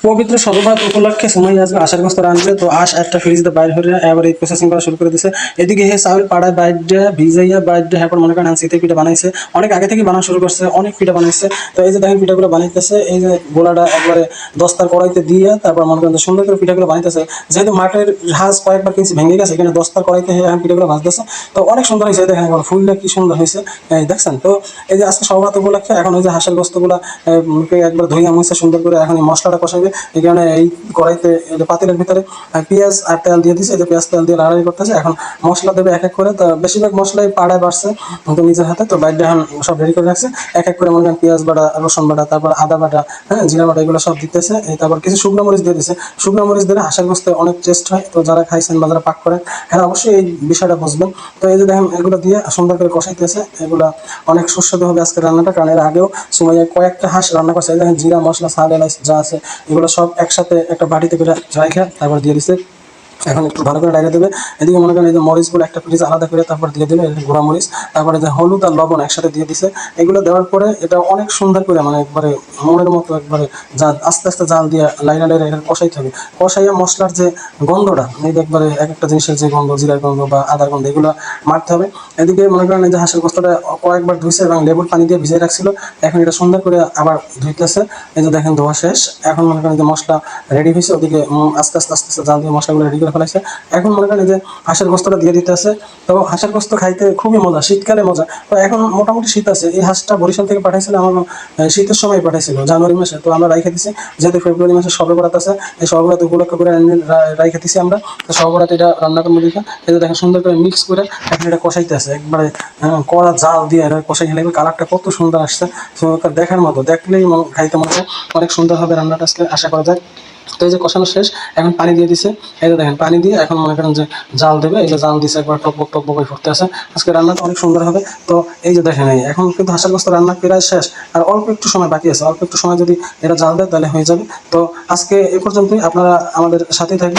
পবিত্র শতভাগ উপলক্ষে সময় আজকে আষাঢ় মাস রাঁধবে তো আশ একটা ফ্রিজে বাইর হয়ে এবার এই প্রসেসিং করা শুরু করে দিছে। এদিকে হে চাউল পাড়ায় বাইরে ভিজাইয়া বাইরে হ্যাঁ মনে করেন শীতের পিঠা বানাইছে, অনেক আগে থেকে বানানো শুরু করছে, অনেক পিঠা বানাইছে। তো এই যে দেখেন পিঠাগুলো বানাইতেছে, এই যে গোলাটা একবারে দস্তার কড়াইতে দিয়ে তারপর মনে করেন যে সুন্দর করে পিঠাগুলো বানাইতেছে। যেহেতু মাটির হাঁস কয়েকবার কিনছি ভেঙে গেছে, এখানে দস্তার কড়াইতে এখন পিঠাগুলো ভাজতেছে। তো অনেক সুন্দর হয়েছে, দেখেন একবার ফুলটা কি সুন্দর হয়েছে, এই দেখছেন। তো এই যে আজকে সৌভাগ্য উপলক্ষে এখন ওই যে হাঁসের গোস্তগুলা একবার ধুইয়া মুছে সুন্দর করে এখন এই মশলাটা কষাবে। এই কারণে এই কড়াইতে পাতিলের ভিতরে পেঁয়াজ আর তেল দিয়ে দিছে, এই যে পেঁয়াজ তেল দিয়ে লাড়াই করতেছে। এখন মশলা দেবে এক এক করে, তো বেশিরভাগ মশলাই পাড়ায় বাড়ছে তো নিজের হাতে, তো বাইরে এখন সব রেডি করে রাখছে। এক এক করে মনে করেন পেঁয়াজ বাটা, রসুন বাটা, তারপর আদা বাটা, হ্যাঁ জিরা বাটা, এগুলো সব দিতেছে। এই তারপর কিছু শুকনো মরিচ দিয়ে দিছে। শুকনো মরিচ দিলে হাঁসের গোস্তে অনেক টেস্ট হয়, তো যারা খাইছেন বা যারা পাক করেন হ্যাঁ অবশ্যই এই বিষয়টা বুঝবেন। তো এই যে দেখেন এগুলো দিয়ে সুন্দর করে কষাইতেছে। এগুলা অনেক সুস্বাদু হবে আজকে রান্নাটা, কারণ এর আগেও সময় কয়েকটা হাঁস রান্না করছে। এই দেখেন জিরা মশলা সাল এলাচ যা আছে এগুলো সব একসাথে একটা বাটিতে করে রাইখা তারপর দিয়ে দিছে। এখন একটু ভালো করে ডাইরে দেবে। এদিকে মনে করেন এই যে মরিচগুলো একটা পিস আলাদা করে তারপর দিয়ে দিলে, গুঁড়া মরিচ, তারপরে যে হলুদ আর লবণ একসাথে দিয়ে দিছে। এগুলো দেওয়ার পরে এটা অনেক সুন্দর করে মানে একবারে মনের মতো একবারে আস্তে আস্তে জাল দিয়ে লাইনা লাইনা এটা কষাইতে হবে। কষাইয়া মশলার যে গন্ধটা, এই যে একবারে এক একটা জিনিসের যে গন্ধ, জিরার গন্ধ বা আদার গন্ধ, এগুলো মারতে হবে। এদিকে মনে করেন এই যে হাঁসের গোস্তটা কয়েকবার ধুইছে এবং লেবুর পানি দিয়ে ভিজিয়ে রাখছিল, এখন এটা সুন্দর করে আবার ধুইতেছে। এই যে দেখেন ধোয়া শেষ। এখন মনে করেন যে মশলা রেডি হয়েছে, ওদিকে আস্তে আস্তে আস্তে আস্তে জাল দিয়ে মশলাগুলো রেডি করে ফেলাইছে। এখন মনে করেন যে হাঁসের গোস্তটা দিয়ে দিতে আছে। তো হাঁসের গোস্ত খাইতে খুবই মজা, শীতকালে মজা। তো এখন মোটামুটি শীত আছে, এই হাঁসটা বরিশাল থেকে পাঠাইছিল আমার শীতের সময় পাঠাইছিল জানুয়ারি মাসে। তো আমরা রাইখে দিছি, যেহেতু ফেব্রুয়ারি মাসে সবে বরাত আছে, এই সবে বরাত উপলক্ষ করে রাইখে দিছি আমরা। তো সবে বরাত এটা রান্না করবো দেখে এই যে দেখেন সুন্দর করে মিক্স করে এখন এটা কষাইতে আছে একবারে কড়া জাল দিয়ে এটা কষাই খেলে কালারটা কত সুন্দর আসছে। তো দেখার মতো, দেখলেই খাইতে মনে হয় অনেক সুন্দর হবে রান্নাটা আজকে আশা করা যায়। তো এই যে কষানো শেষ, এখন পানি দিয়ে দিছে। এই যে দেখেন পানি দিয়ে এখন মনে করেন যে জাল দেবে, এই যে জাল দিছে একবার টকবক টকবক হয়ে ফুটতে আছে। আজকে রান্নাটা অনেক সুন্দর হবে। তো এই যে দেখেন এই এখন কিন্তু হাঁসের গোস্ত রান্না প্রায় শেষ, আর অল্প একটু সময় বাকি আছে। অল্প একটু সময় যদি এটা জাল দেয় তাহলে হয়ে যাবে। তো আজকে এ পর্যন্তই, আপনারা আমাদের সাথেই থাকবেন।